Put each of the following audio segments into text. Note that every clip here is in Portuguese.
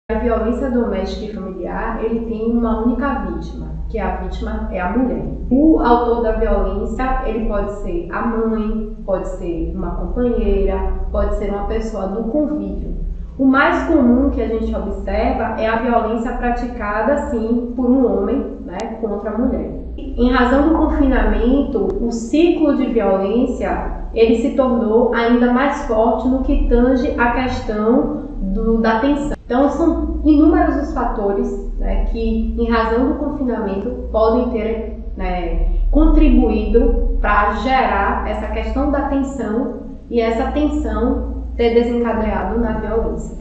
A violência doméstica e familiar, ele tem uma única vítima, que a vítima é a mulher. O autor da violência, ele pode ser a mãe, pode ser uma companheira, pode ser uma pessoa do convívio. O mais comum que a gente observa é a violência praticada, sim, por um homem, né, contra a mulher. Em razão do confinamento, o ciclo de violência, ele se tornou ainda mais forte no que tange a questão da tensão. Então, são inúmeros os fatores, né, que, em razão do confinamento, podem ter, né, contribuído para gerar essa questão da tensão e essa tensão ter desencadeado na violência.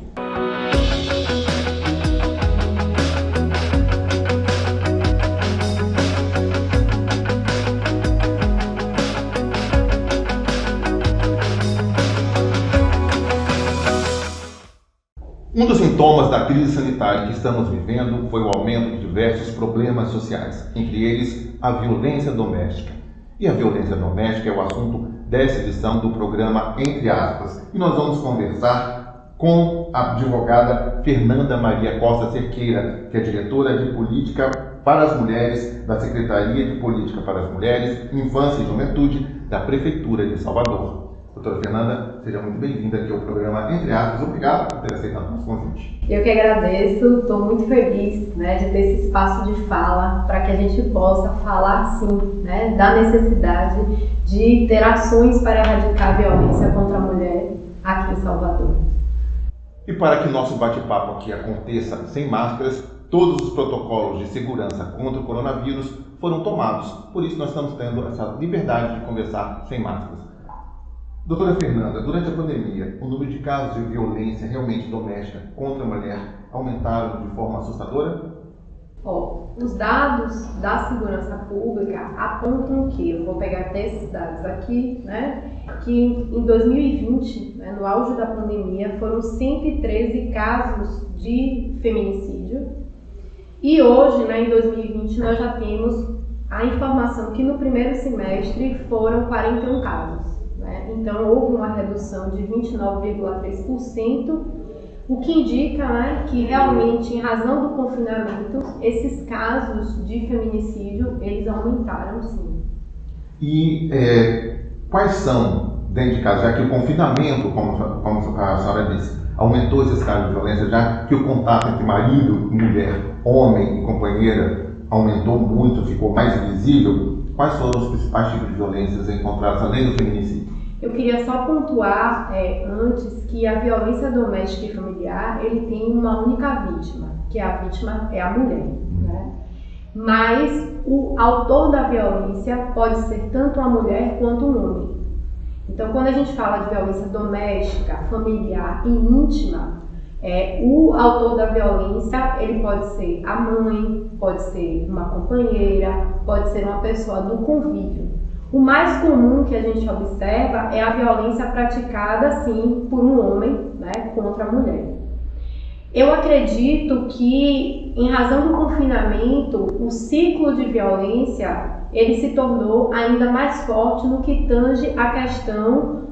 Um dos sintomas da crise sanitária que estamos vivendo foi o aumento de diversos problemas sociais, entre eles a violência doméstica. E a violência doméstica é o assunto dessa edição do programa Entre Aspas. E nós vamos conversar com a advogada Fernanda Maria Costa Cerqueira, que é diretora de Política para as Mulheres da Secretaria de Política para as Mulheres, Infância e Juventude da Prefeitura de Salvador. Doutora Fernanda, seja muito bem-vinda aqui ao programa Entre Aspas. Obrigado por ter aceitado o nosso convite. Eu que agradeço, estou muito feliz, né, de ter esse espaço de fala para que a gente possa falar, sim, né, da necessidade de ter ações para erradicar a violência contra a mulher aqui em Salvador. E para que nosso bate-papo aqui aconteça sem máscaras, todos os protocolos de segurança contra o coronavírus foram tomados. Por isso nós estamos tendo essa liberdade de conversar sem máscaras. Doutora Fernanda, durante a pandemia, o número de casos de violência realmente doméstica contra a mulher aumentaram de forma assustadora? Os dados da segurança pública apontam que, eu vou pegar até esses dados aqui, né, que em 2020, né, no auge da pandemia, foram 113 casos de feminicídio e hoje, né, em 2020, nós já temos a informação que no primeiro semestre foram 41 casos. Então, houve uma redução de 29,3%, o que indica, né, que realmente, em razão do confinamento, esses casos de feminicídio, eles aumentaram, sim. E quais são, dentro de casa, já que o confinamento, como a senhora disse, aumentou esses casos de violência, já que o contato entre marido e mulher, homem e companheira, aumentou muito, ficou mais visível, quais foram os principais tipos de violências encontrados além do feminicídio? Eu queria só pontuar antes que a violência doméstica e familiar, ele tem uma única vítima, que a vítima é a mulher, né? Mas o autor da violência pode ser tanto a mulher quanto um homem. Então, quando a gente fala de violência doméstica, familiar e íntima, o autor da violência, ele pode ser a mãe, pode ser uma companheira, pode ser uma pessoa do convívio. O mais comum que a gente observa é a violência praticada, sim, por um homem, né, contra a mulher. Eu acredito que, em razão do confinamento, o ciclo de violência, ele se tornou ainda mais forte no que tange a questão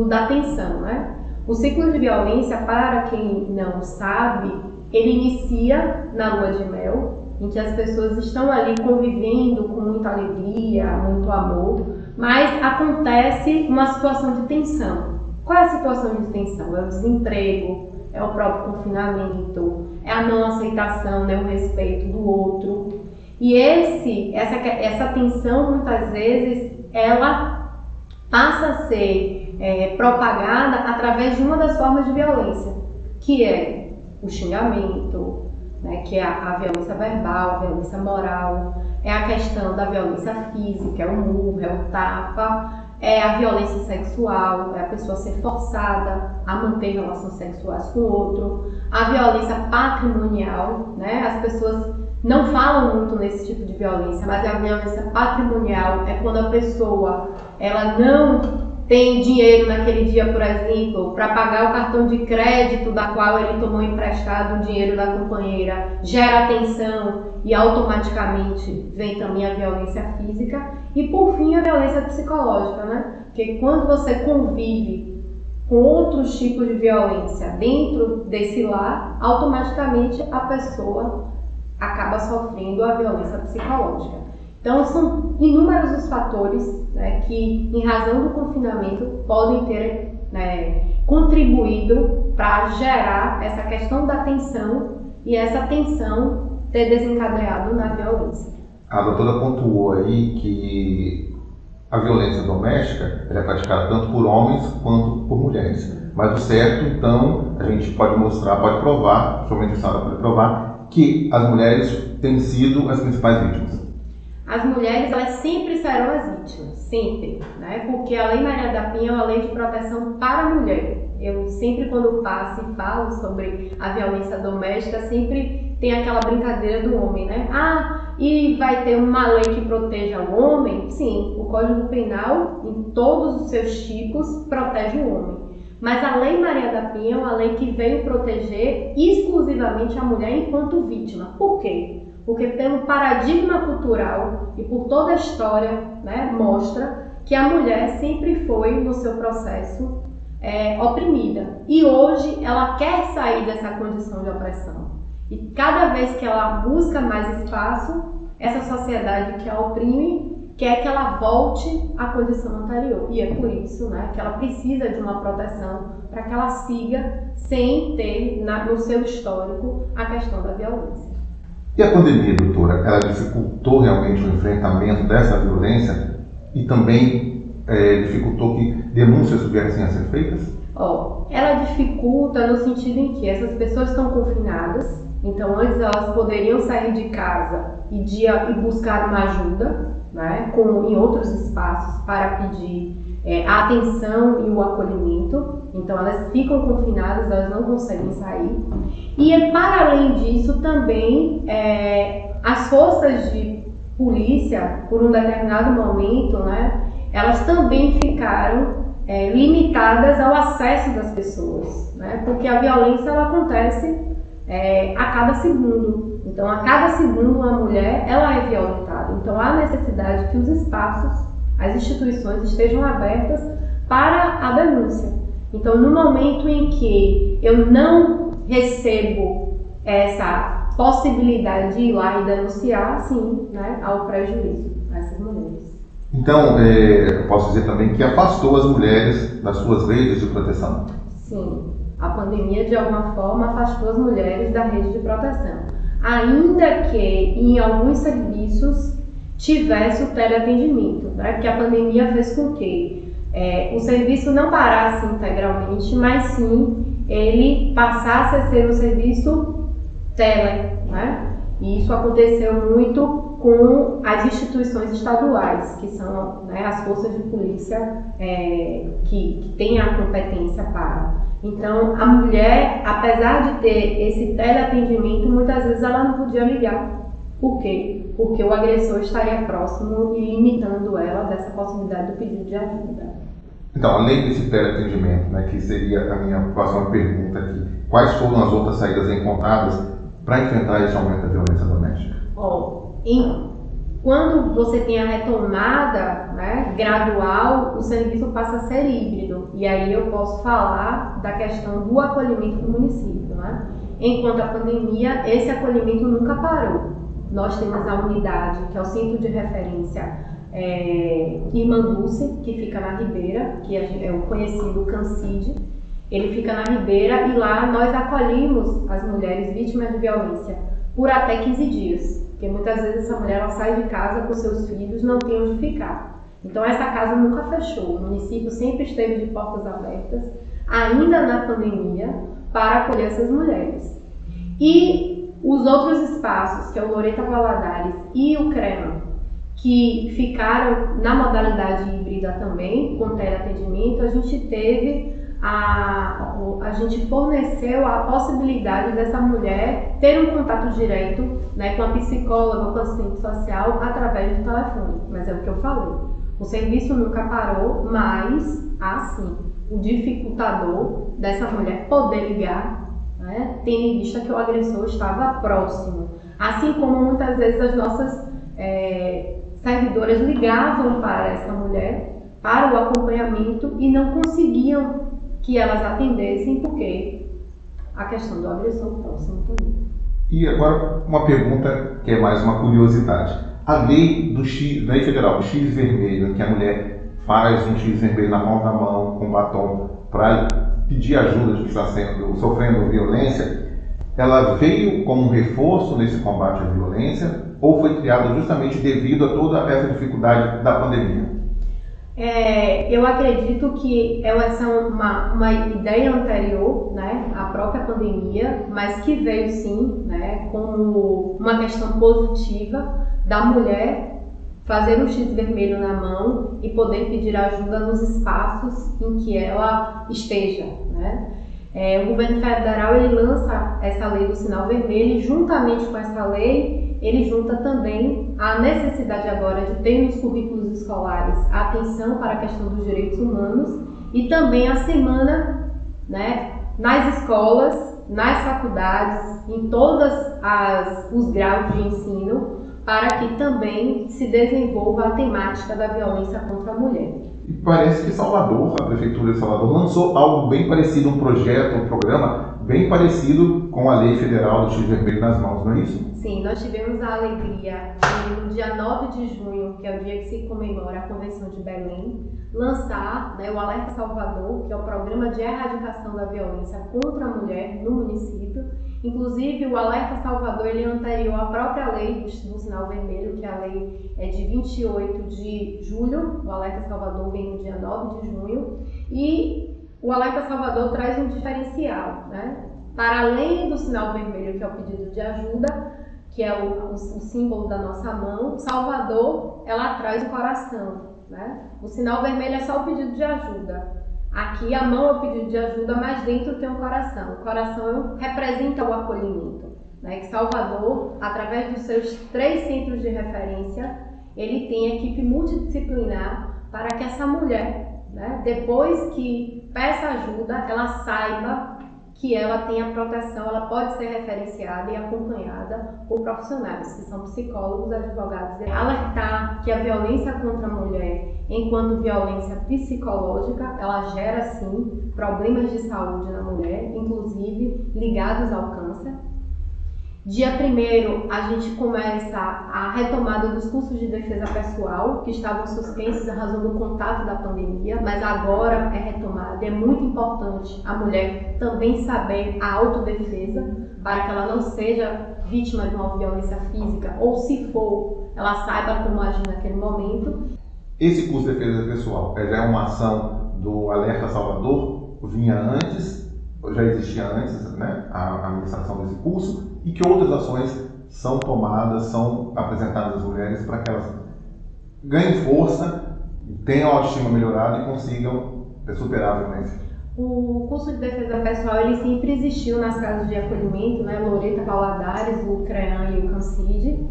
da tensão, né? O ciclo de violência, para quem não sabe, ele inicia na lua de mel, em que as pessoas estão ali convivendo com muita alegria, muito amor, mas acontece uma situação de tensão. Qual é a situação de tensão? É o desemprego, é o próprio confinamento, é a não aceitação, né, o respeito do outro. E essa tensão, muitas vezes, ela passa a ser propagada através de uma das formas de violência, que é o xingamento, né, que é a violência verbal, a violência moral, é a questão da violência física, é o murro, é o tapa, é a violência sexual, é a pessoa ser forçada a manter relações sexuais com o outro, a violência patrimonial, né, as pessoas não falam muito nesse tipo de violência, mas a violência patrimonial é quando a pessoa ela não tem dinheiro naquele dia, por exemplo, para pagar o cartão de crédito da qual ele tomou emprestado o dinheiro da companheira, gera tensão e automaticamente vem também a violência física e, por fim, a violência psicológica, né? Porque quando você convive com outros tipos de violência dentro desse lar, automaticamente a pessoa acaba sofrendo a violência psicológica. Então, são inúmeros os fatores, né, que, em razão do confinamento, podem ter, né, contribuído para gerar essa questão da tensão e essa tensão ter desencadeado na violência. A doutora pontuou aí que a violência doméstica é praticada tanto por homens quanto por mulheres. Mas o certo, então, a gente pode mostrar, pode provar, principalmente a senhora pode provar, que as mulheres têm sido as principais vítimas. As mulheres, elas sempre serão as vítimas, sempre, né? Porque a Lei Maria da Penha é uma lei de proteção para a mulher. Eu sempre, quando passo e falo sobre a violência doméstica, sempre tem aquela brincadeira do homem, né? E vai ter uma lei que proteja o homem? Sim, o Código Penal, em todos os seus tipos, protege o homem. Mas a Lei Maria da Penha é uma lei que veio proteger exclusivamente a mulher enquanto vítima. Por quê? Porque pelo paradigma cultural e por toda a história, né, mostra que a mulher sempre foi, no seu processo, oprimida. E hoje ela quer sair dessa condição de opressão. E cada vez que ela busca mais espaço, essa sociedade que a oprime quer que ela volte à condição anterior. E é por isso, né, que ela precisa de uma proteção para que ela siga sem ter no seu histórico a questão da violência. E a pandemia, doutora, ela dificultou realmente o enfrentamento dessa violência e também dificultou que denúncias viessem a ser feitas? Ela dificulta no sentido em que essas pessoas estão confinadas, então antes elas poderiam sair de casa e buscar uma ajuda, né, como em outros espaços, para pedir a atenção e o acolhimento. Então elas ficam confinadas, elas não conseguem sair. E para além disso também as forças de polícia, por um determinado momento, né, elas também ficaram limitadas ao acesso das pessoas, né, porque a violência ela acontece a cada segundo. Então a cada segundo uma mulher ela é violentada. Então há necessidade que os espaços, as instituições estejam abertas para a denúncia. Então, no momento em que eu não recebo essa possibilidade de ir lá e denunciar, sim, né, há o prejuízo a essas mulheres. Então, eu posso dizer também que afastou as mulheres das suas redes de proteção. Sim, a pandemia, de alguma forma, afastou as mulheres da rede de proteção. Ainda que em alguns serviços tivesse o teleatendimento, né, porque a pandemia fez com que o serviço não parasse integralmente, mas sim ele passasse a ser um serviço tele, né? E isso aconteceu muito com as instituições estaduais, que são, né, as forças de polícia que têm a competência para. Então, a mulher, apesar de ter esse teleatendimento, muitas vezes ela não podia ligar. Por quê? Porque o agressor estaria próximo e limitando ela dessa possibilidade do pedido de ajuda. Então, além desse teleatendimento, né, que seria a minha próxima pergunta aqui, quais foram as outras saídas encontradas para enfrentar esse aumento da violência doméstica? Quando você tem a retomada, né, gradual, o serviço passa a ser híbrido. E aí eu posso falar da questão do acolhimento do município, né? Enquanto a pandemia, esse acolhimento nunca parou. Nós temos a unidade, que é o Centro de Referência Irmã Dulce, que fica na Ribeira, que é o conhecido CANCID. Ele fica na Ribeira e lá nós acolhemos as mulheres vítimas de violência por até 15 dias. Porque muitas vezes essa mulher ela sai de casa com seus filhos, não tem onde ficar. Então essa casa nunca fechou. O município sempre esteve de portas abertas, ainda na pandemia, para acolher essas mulheres. E os outros espaços, que é o Loreto Valadares e o CREMA, que ficaram na modalidade híbrida também, com teleatendimento, a gente forneceu a possibilidade dessa mulher ter um contato direto, né, com a psicóloga, com o assistente social, através do telefone. Mas é o que eu falei. O serviço nunca parou, mas há sim o dificultador dessa mulher poder ligar, né, tendo em vista que o agressor estava próximo. Assim como muitas vezes as nossas servidoras ligavam para essa mulher, para o acompanhamento e não conseguiam que elas atendessem, porque a questão do agressor próximo também. E agora uma pergunta que é mais uma curiosidade. A lei lei federal, o X vermelho, em que a mulher faz um X vermelho na palma da mão com batom para pedir ajuda de que está sofrendo violência, ela veio como um reforço nesse combate à violência ou foi criada justamente devido a toda essa dificuldade da pandemia? Eu acredito que essa é uma ideia anterior, né, à própria pandemia, mas que veio sim, né, como uma questão positiva da mulher fazer um X vermelho na mão e poder pedir ajuda nos espaços em que ela esteja, né? O governo federal ele lança essa lei do sinal vermelho e juntamente com essa lei ele junta também a necessidade agora de ter nos currículos escolares a atenção para a questão dos direitos humanos e também a semana, né, nas escolas, nas faculdades, em todos os graus de ensino, para que também se desenvolva a temática da violência contra a mulher. E parece que Salvador, a Prefeitura de Salvador, lançou algo bem parecido, um projeto, um programa bem parecido com a Lei Federal do X Vermelho nas mãos, não é isso? Sim, nós tivemos a alegria de, no dia 9 de junho, que é o dia que se comemora a Convenção de Belém, lançar, né, o Alerta Salvador, que é o programa de erradicação da violência contra a mulher no município. Inclusive, o Alerta Salvador ele é anterior à própria lei do sinal vermelho, que a lei é de 28 de julho, o Alerta Salvador vem no dia 9 de junho, e o Alerta Salvador traz um diferencial, né? Para além do sinal vermelho, que é o pedido de ajuda, que é o símbolo da nossa mão, Salvador, ela traz o coração, né? O sinal vermelho é só o pedido de ajuda. Aqui a mão é o pedido de ajuda, mas dentro tem o coração. O coração representa o acolhimento, né? Que Salvador, através dos seus 3 centros de referência, ele tem equipe multidisciplinar para que essa mulher, né, depois que peça ajuda, ela saiba que ela tem a proteção, ela pode ser referenciada e acompanhada por profissionais, que são psicólogos, advogados. Alertar que a violência contra a mulher, enquanto violência psicológica, ela gera, sim, problemas de saúde na mulher, inclusive ligados ao câncer. Dia 1º, a gente começa a retomada dos cursos de defesa pessoal, que estavam suspensos em razão do contato da pandemia, mas agora é retomada. É muito importante a mulher também saber a autodefesa, para que ela não seja vítima de uma violência física, ou se for, ela saiba como agir naquele momento. Esse curso de defesa pessoal já é uma ação do Alerta Salvador? Vinha antes, já existia antes, né, a administração desse curso? E que outras ações são tomadas, são apresentadas às mulheres para que elas ganhem força, tenham a autoestima melhorada e consigam superar a violência? O curso de defesa pessoal ele sempre existiu nas casas de acolhimento, né? Loreto Valadares, o CREAM e o CANCID.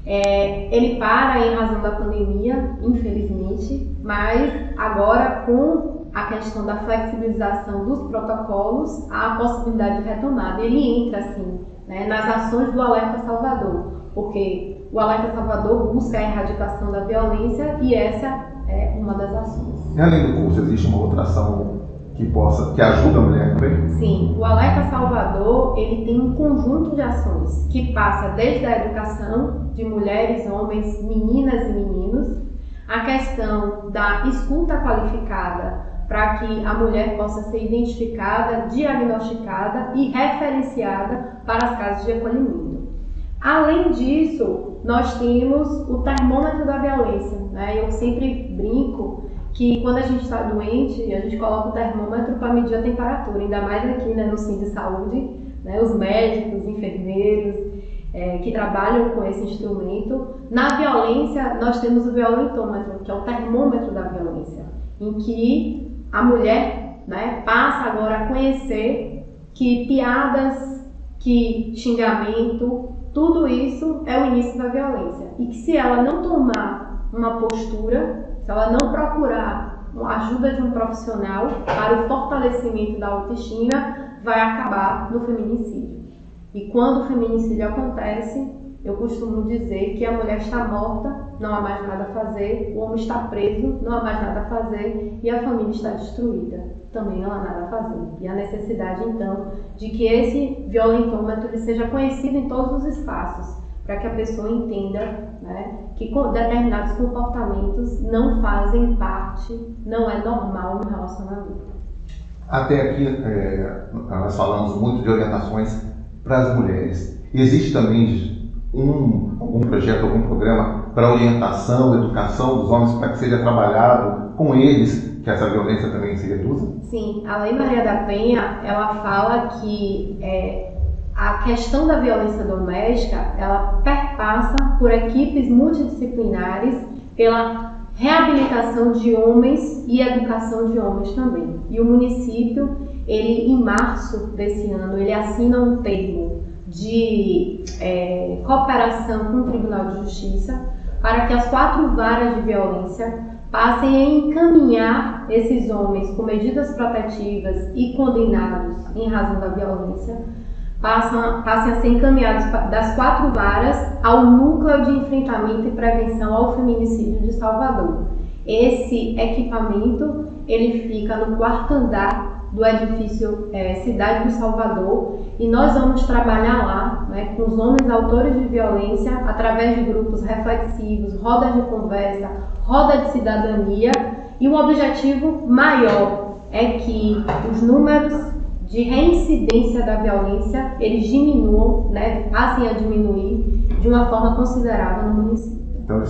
Ele para em razão da pandemia, infelizmente, mas agora com a questão da flexibilização dos protocolos, há a possibilidade de retomada. Ele entra, assim, né, nas ações do Alerta Salvador, porque o Alerta Salvador busca a erradicação da violência e essa é uma das ações. E além do curso, existe uma outra ação que ajuda a mulher também? Sim, o Alerta Salvador ele tem um conjunto de ações que passa desde a educação de mulheres, homens, meninas e meninos, a questão da escuta qualificada para que a mulher possa ser identificada, diagnosticada e referenciada para as casas de acolhimento. Além disso, nós temos o termômetro da violência, né? Eu sempre brinco que quando a gente está doente, a gente coloca o termômetro para medir a temperatura, ainda mais aqui, né, no Centro de Saúde, né, os médicos, enfermeiros, que trabalham com esse instrumento. Na violência, nós temos o violentômetro, que é o termômetro da violência, em que a mulher, né, passa agora a conhecer que piadas, que xingamento, tudo isso é o início da violência. E que se ela não tomar uma postura, se ela não procurar a ajuda de um profissional para o fortalecimento da autoestima, vai acabar no feminicídio. E quando o feminicídio acontece, eu costumo dizer que a mulher está morta, não há mais nada a fazer, o homem está preso, não há mais nada a fazer e a família está destruída, também não há nada a fazer. E a necessidade, então, de que esse violentômetro ele seja conhecido em todos os espaços, para que a pessoa entenda, né, que determinados comportamentos não fazem parte, não é normal no relacionamento. Até aqui, nós falamos muito de orientações para as mulheres. Existe também algum projeto, algum programa para orientação, educação dos homens, para que seja trabalhado com eles, que essa violência também se reduza? Sim, a Lei Maria da Penha, ela fala que a questão da violência doméstica, ela perpassa por equipes multidisciplinares, pela reabilitação de homens e educação de homens também. E o município, ele em março desse ano, ele assina um termo de cooperação com o Tribunal de Justiça para que as 4 varas de violência passem a encaminhar esses homens com medidas protetivas e condenados em razão da violência, passem a ser encaminhados das 4 varas ao Núcleo de Enfrentamento e Prevenção ao Feminicídio de Salvador. Esse equipamento ele fica no 4º andar do edifício Cidade do Salvador e nós vamos trabalhar lá, né, com os homens autores de violência através de grupos reflexivos, rodas de conversa, roda de cidadania, e o objetivo maior é que os números de reincidência da violência eles diminuam, né, passem a diminuir de uma forma considerável no município. Então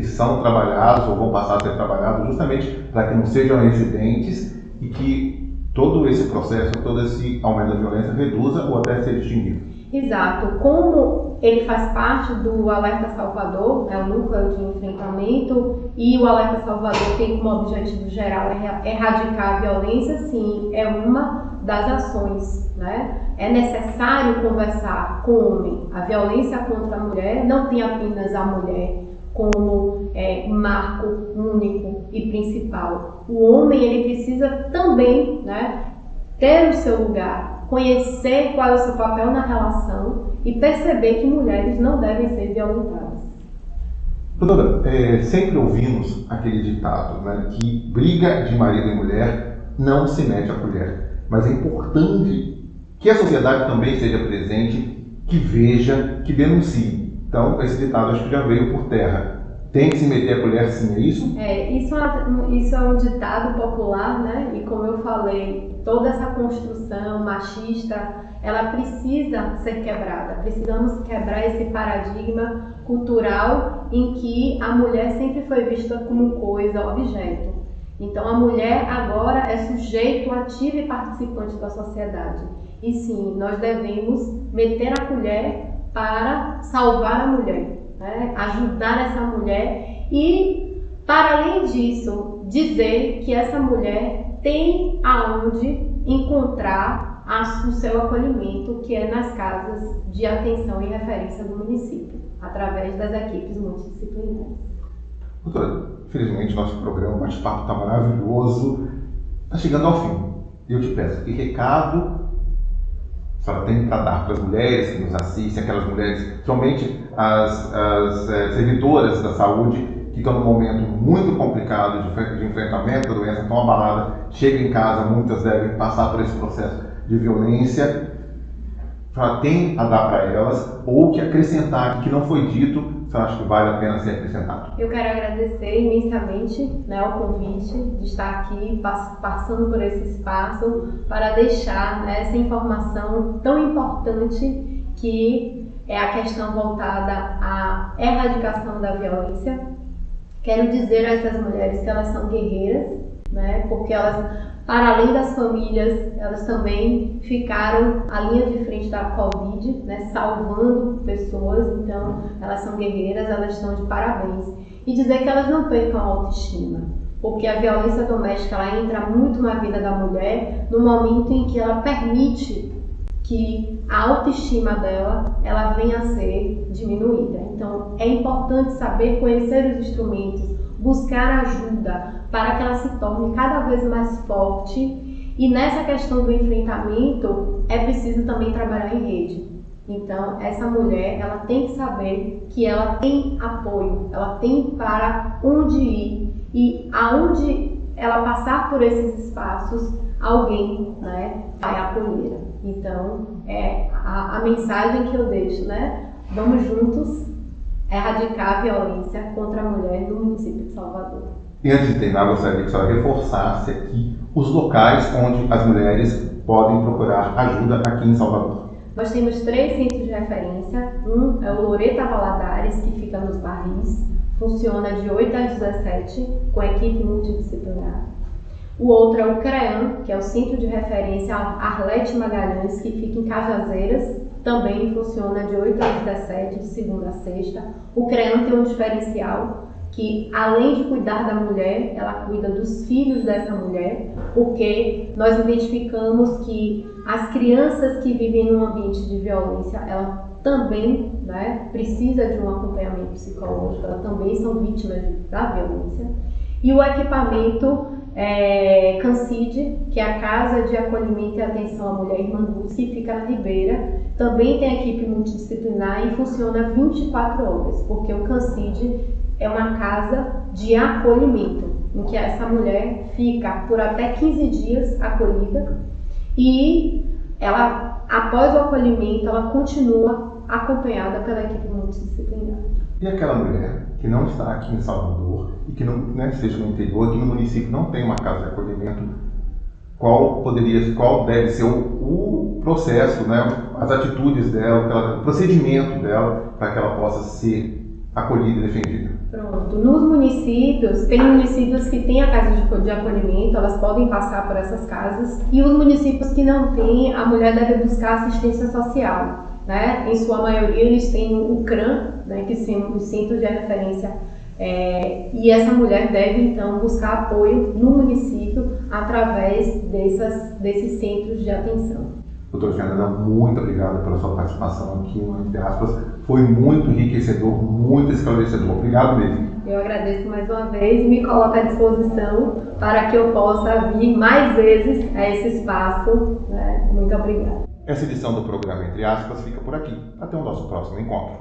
são trabalhados ou vão passar a ser trabalhados justamente para que não sejam reincidentes e que todo esse processo, todo esse aumento da violência reduza ou até seja extinguido. Exato. Como ele faz parte do Alerta Salvador, o Núcleo de Enfrentamento, e o Alerta Salvador tem como objetivo geral erradicar a violência, sim, é uma das ações, né? É necessário conversar com o homem. A violência contra a mulher não tem apenas a mulher como marco único e principal. O homem ele precisa também, né, ter o seu lugar, conhecer qual é o seu papel na relação e perceber que mulheres não devem ser violentadas. Doutora, sempre ouvimos aquele ditado, né, que briga de marido e mulher não se mete a colher, mas é importante que a sociedade também esteja presente, que veja, que denuncie. Então, esse ditado acho que já veio por terra. Tem que se meter a colher, sim, é isso? Isso é um ditado popular, né? E como eu falei, toda essa construção machista, ela precisa ser quebrada. Precisamos quebrar esse paradigma cultural em que a mulher sempre foi vista como coisa, objeto. Então, a mulher agora é sujeito ativo e participante da sociedade. E sim, nós devemos meter a colher para salvar a mulher, né? Ajudar essa mulher e, para além disso, dizer que essa mulher tem aonde encontrar o seu acolhimento, que é nas casas de atenção e referência do município, através das equipes multidisciplinares. Doutora, infelizmente nosso programa, o bate-papo está maravilhoso, está chegando ao fim. Eu te peço, que recado a senhora tem para dar para as mulheres que nos assistem, aquelas mulheres, somente as servidoras da saúde, que estão num momento muito complicado de enfrentamento da doença, tão abalada, chegam em casa, muitas devem passar por esse processo de violência. A senhora tem a dar para elas, ou que acrescentar, que não foi dito, a senhora acha que vale a pena ser acrescentado? Eu quero agradecer imensamente, né, o convite de estar aqui passando por esse espaço para deixar, né, essa informação tão importante que é a questão voltada à erradicação da violência. Quero dizer a essas mulheres que elas são guerreiras, né, porque elas, para além das famílias, elas também ficaram à linha de frente da Covid, né, salvando pessoas. Então, elas são guerreiras, elas estão de parabéns. E dizer que elas não percam a autoestima, porque a violência doméstica ela entra muito na vida da mulher no momento em que ela permite que a autoestima dela ela venha a ser diminuída. Então, é importante saber conhecer os instrumentos, buscar ajuda para que ela se torne cada vez mais forte. E nessa questão do enfrentamento, é preciso também trabalhar em rede. Então, essa mulher, ela tem que saber que ela tem apoio, ela tem para onde ir e aonde ela passar por esses espaços, alguém, né, vai acolher. Então, a mensagem que eu deixo, né, vamos juntos erradicar a violência contra a mulher no município de Salvador. E antes de terminar, gostaria que a senhora reforçasse aqui os locais onde as mulheres podem procurar ajuda aqui em Salvador. Nós temos 3 centros de referência. Um é o Loreta Valadares, que fica nos Barris, funciona de 8 às 17, com equipe multidisciplinar. O outro é o CREAM, que é o Centro de Referência Arlete Magalhães, que fica em Cajazeiras, também funciona de 8 às 17, de segunda a sexta. O CREAM tem um diferencial que, além de cuidar da mulher, ela cuida dos filhos dessa mulher, porque nós identificamos que as crianças que vivem num ambiente de violência, ela também, né, precisa de um acompanhamento psicológico, elas também são vítimas da violência. E o equipamento CANCID, que é a Casa de Acolhimento e Atenção à Mulher Irmã Dulce, que fica na Ribeira, também tem equipe multidisciplinar e funciona 24 horas, porque o CANCID é uma casa de acolhimento, em que essa mulher fica por até 15 dias acolhida e ela, após o acolhimento, ela continua acompanhada pela equipe multidisciplinar. E aquela mulher que não está aqui em Salvador e que não, né, seja no interior, que no município não tem uma casa de acolhimento, qual deve ser o processo, né, as atitudes dela, o procedimento dela para que ela possa ser acolhida e defendida? Pronto. Nos municípios, tem municípios que têm a casa de acolhimento, elas podem passar por essas casas, e os municípios que não têm, a mulher deve buscar assistência social, né? Em sua maioria, eles têm o CRAM, né, que são os centros de referência, e essa mulher deve, então, buscar apoio no município através desses centros de atenção. Doutora Fernanda, muito obrigado pela sua participação aqui no Entre Aspas. Foi muito enriquecedor, muito esclarecedor. Obrigado mesmo. Eu agradeço mais uma vez e me coloco à disposição para que eu possa vir mais vezes a esse espaço. Né? Muito obrigada. Essa edição do programa Entre Aspas fica por aqui. Até o nosso próximo encontro.